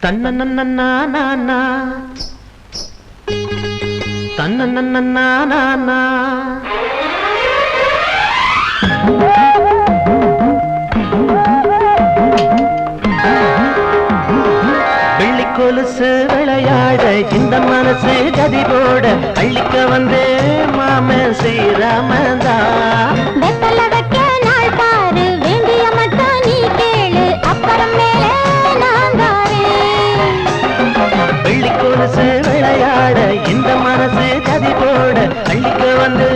தன்னன்னா தன்னன்னா வெள்ளி கொலுசு விளையாட இந்த மனசு கதி போட அள்ளிக்க வந்தே மாம ஸ்ரீராமந்தா வெள்ளி கொலுசு விளையாட இந்த மனசு கதி போட அள்ளிக்க வந்து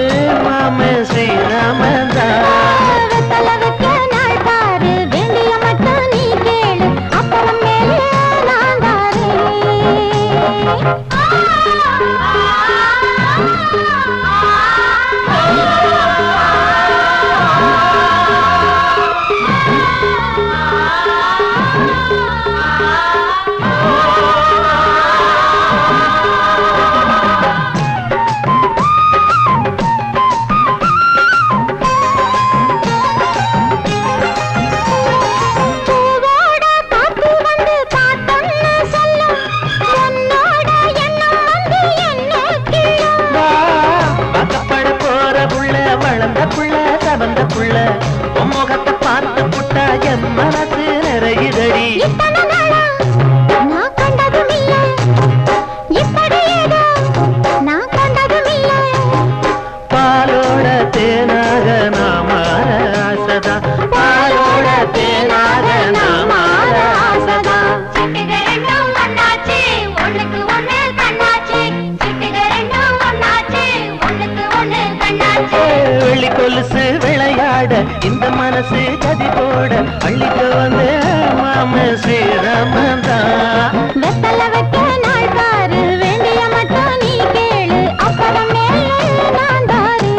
மாம ஸ்ரீராமந்தா முகத்தை பார்த்து புட்டா என் மனசு நிறையுதடி பாலோட தேனாக நாமார ஆசதா பாலோட தேனாக நாமார ஆசதா வெள்ளி கொலுசு விளையாட இந்த மனசு கதி போட அள்ளிக்க வந்து மாம ஸ்ரீராமந்தா வெத்தல வைக்க நாள் பாரு வேண்டிய மட்டும் நீ கேளு அப்புறம் நான் தாரு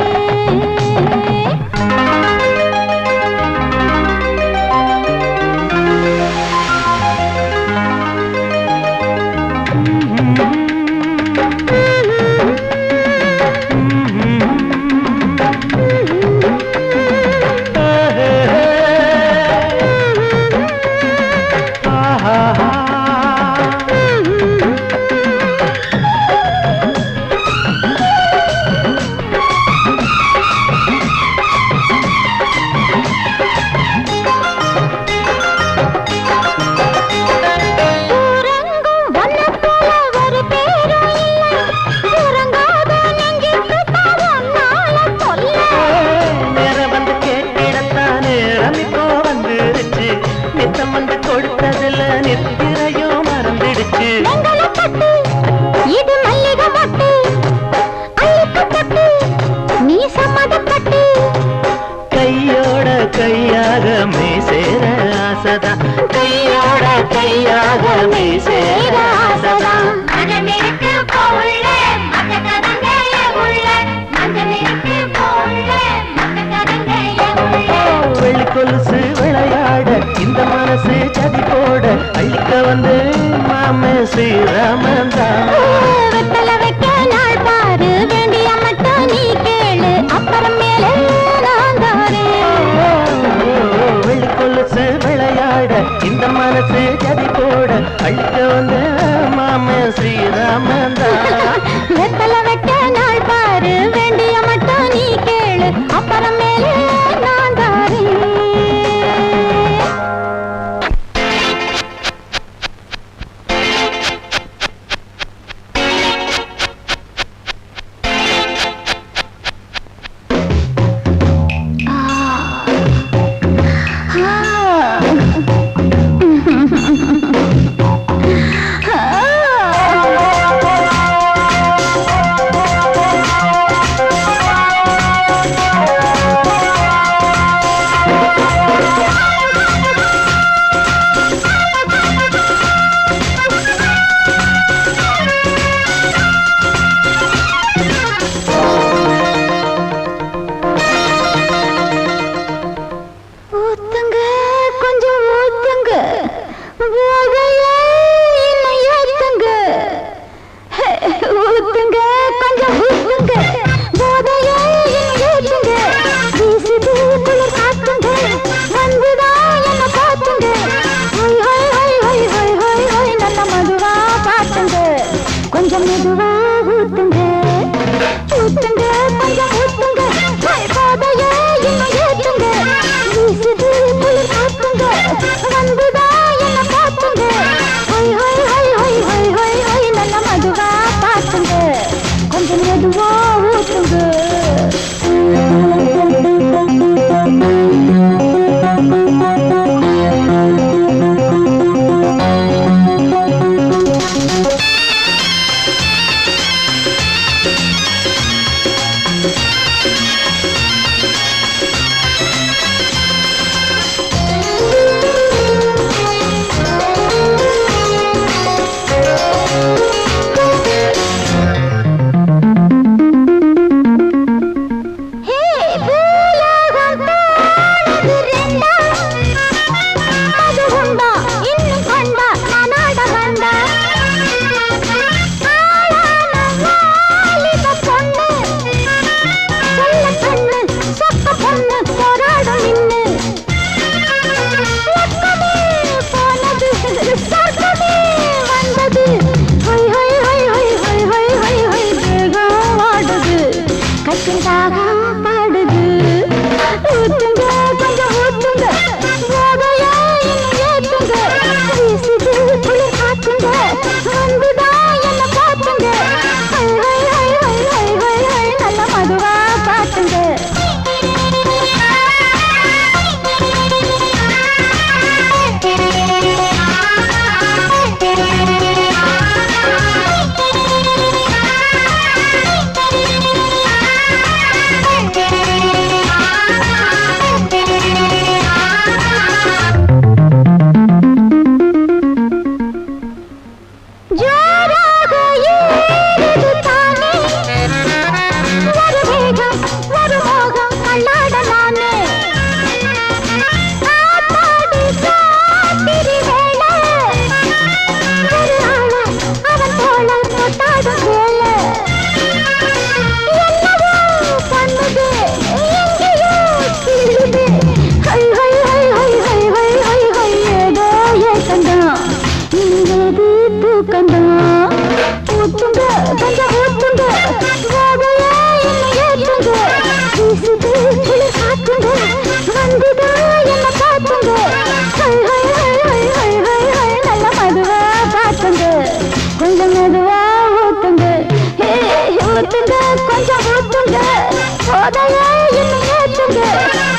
போதைய இன்னும் ஏற்றுங்க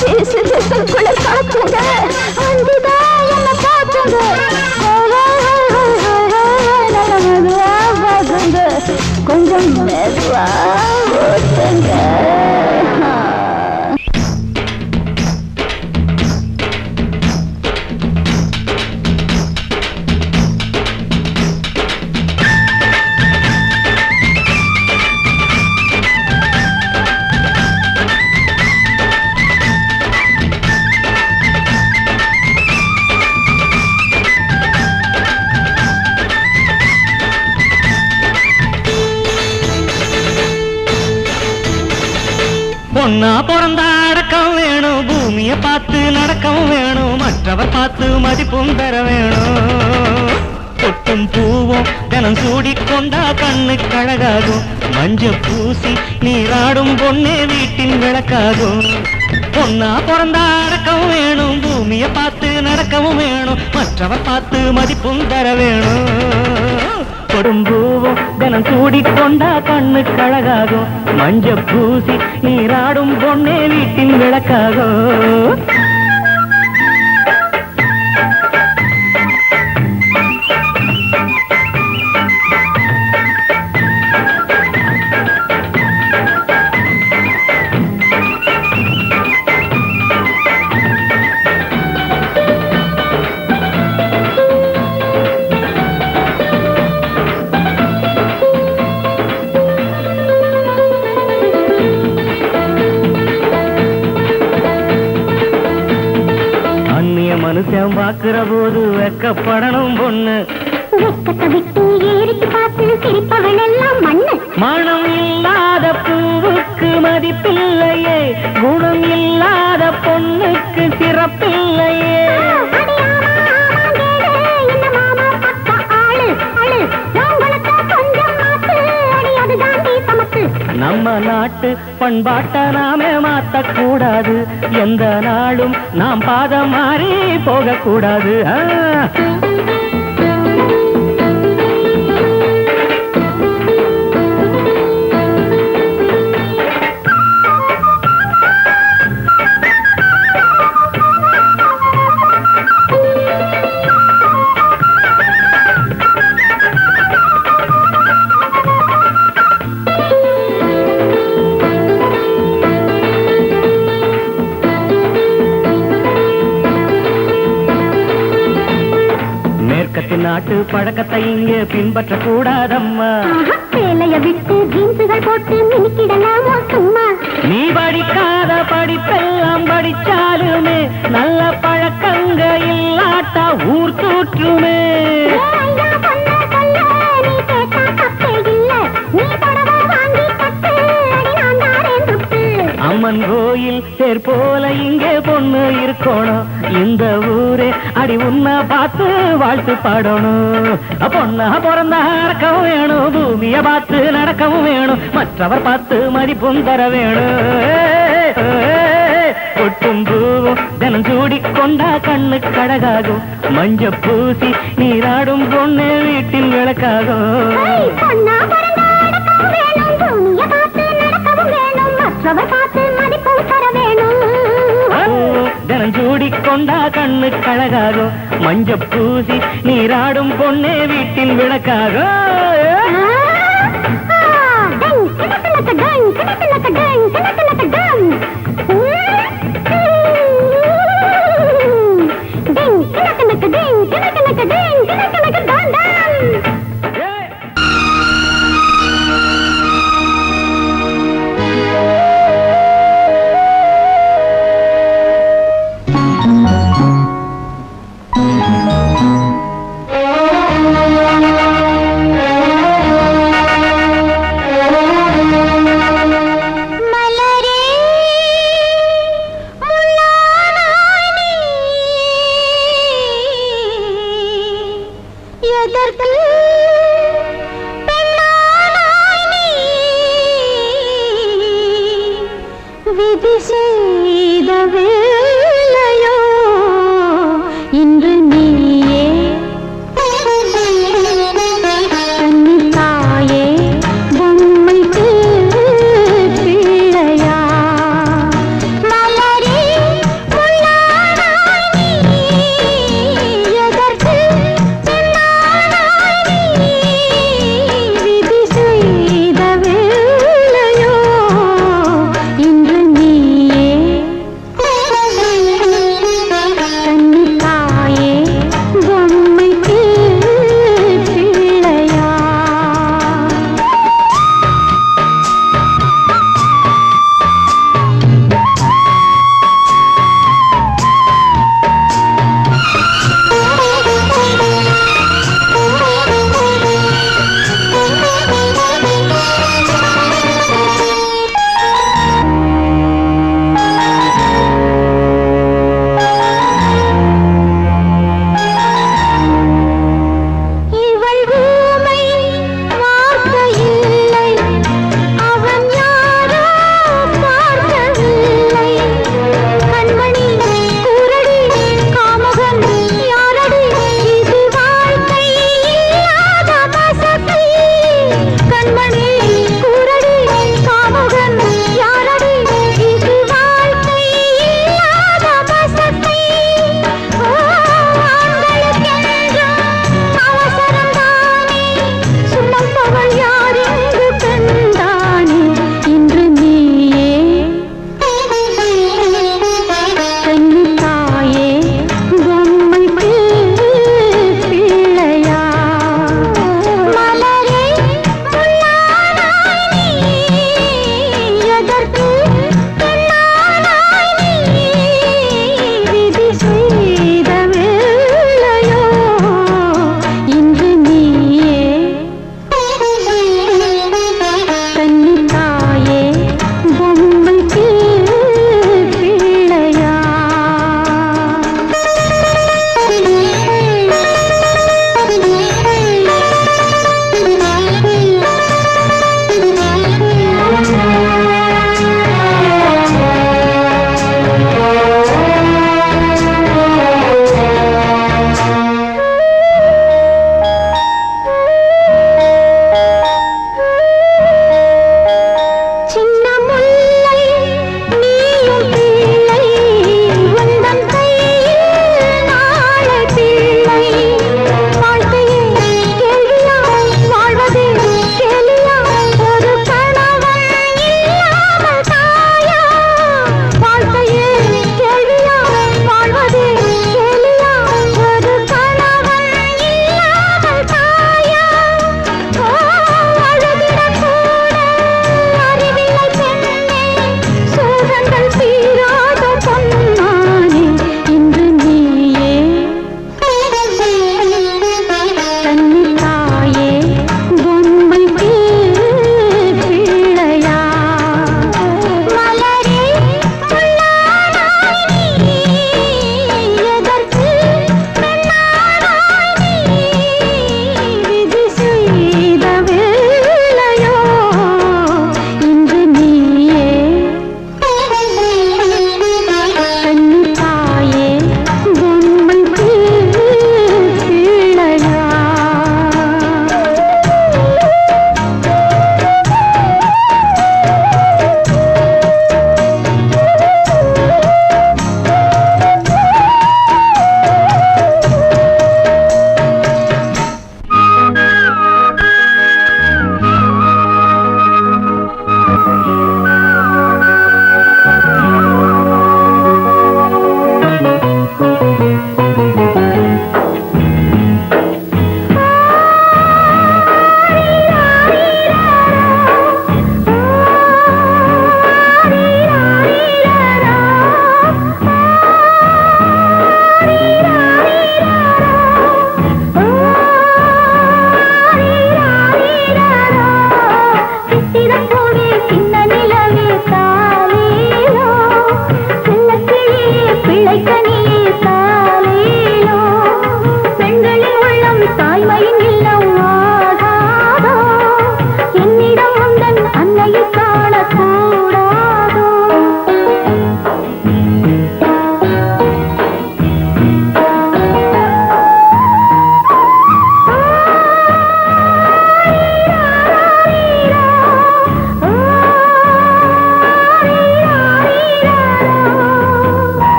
பேசு பேசுக்குள்ள காத்துங்க வந்துதான் என்ன பார்த்துங்க மெதுவா பார்த்துங்க கொஞ்சம் மெதுவா ஓட்டுங்க பொண்ணா பிறந்த அடக்கம் வேணும் பூமியை பார்த்து நடக்கவும் வேணும் மற்றவர் பார்த்து மதிப்பும் தர வேணும் பொட்டும் பூவும் தினம் சூடிக்கொண்டா கண்ணு கழகாகும் மஞ்ச பூசி நீராடும் பொண்ணே வீட்டின் விளக்காகும் பொண்ணா பிறந்த அடக்கம் வேணும் பூமியை பார்த்து நடக்கவும் வேணும் மற்றவர் பார்த்து மதிப்பும் தர வேணும் கொடும்பூவும் தினம் சூடிக்கொண்டா கண்ணு கழகாகும் மஞ்ச பூசி நீராடும் பொண்ணே வீட்டின் விளக்காகும் மனுஷன் பாக்குற போது வெக்கப்படணும் பொண்ணு வெக்கத்தை விட்டு ஏறிட்டு பார்த்து சிரிப்பவள் எல்லாம் மண்ணு மனம் இல்லாத பூவுக்கு மதிப்பில்லையே குணம் இல்லாத பொண்ணுக்கு சிறப்பில்லையே நம்ம நாட்டு பண்பாட்ட நாமே மாத்தக்கூடாது எந்த நாளும் நாம் பாதம் மாறி போகக்கூடாது நாட்டு பழக்கத்தை இங்கே பின்பற்ற கூடாதம்மா வேலைய விட்டு ஜீன்ஸுகள் போட்டு மினிக்கிடலாமோ சும்மா நீ படிக்காத படிப்பெல்லாம் படிச்சாலுமே நல்ல பழக்கங்க இல்லாட்டா ஊர் தூற்றுமே அம்மன் கோயில் தேர் போல இங்கே பொண்ணு இருக்கணும் இந்த ஊரே அடி உன்னை பார்த்து வாழ்த்து பாடணும் பொண்ணா பிறந்த நடக்கவும் வேணும் பூமியை பார்த்து நடக்கவும் வேணும் மற்றவர் பார்த்து மதிப்பும் தர வேணும் கொட்டும் பூவும் தினம் சூடிக்கொண்டா கண்ணு கழகாகும் மஞ்ச பூசி நீராடும் பொண்ணு வீட்டின் விளக்காகும் தினம் சூடிக்கொண்டா கண்ணு கழகாகும் மஞ்ச பூசி நீராடும் பொண்ணே வீட்டின் விளக்காகும் விதி செய்த வேளையோ இன்று நீயே தாயே பொம்மைக்கு பிள்ளையா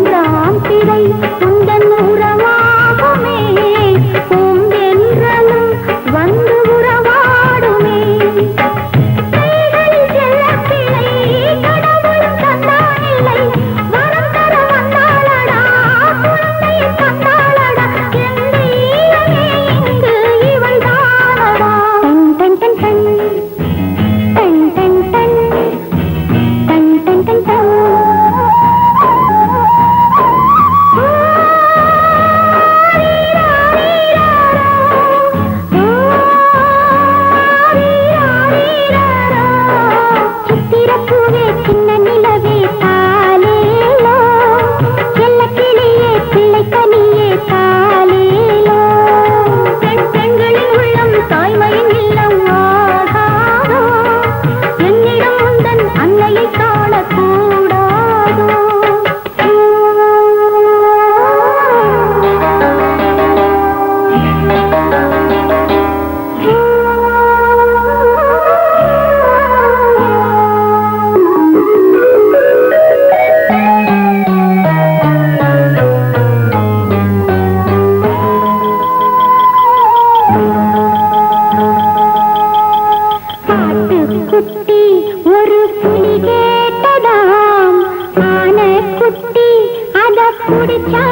மூன்றாம் பிறை உந்தன் உறவாகுமே பூந்தென்றலும் வந்து உறவாடுமே கைகளில் செல்லப்பிள்ளை கடவுளும் தந்தானில்லை வரம் தர வந்தாளடா குழந்தையை தந்தாளடா எந்த ஈழமே இங்கு இவள் தானடா டன் டன் டன் டன் டன் டன் டன் டன் டன் டன் சித்திரப்பூவே சின்ன நிலவே தாலேலோ செல்ல கிளியே பிள்ளை கனியே தாலேலோ பெண்களின் உள்ளம் தாய்மையின் இல்லம் ஆகாதோ என்னிடம் உந்தன் அன்னையை காணக்கூடாதோ குட்டி ஒரு புலி கேட்டதாம் ஆன குட்டி அத குடிச்சா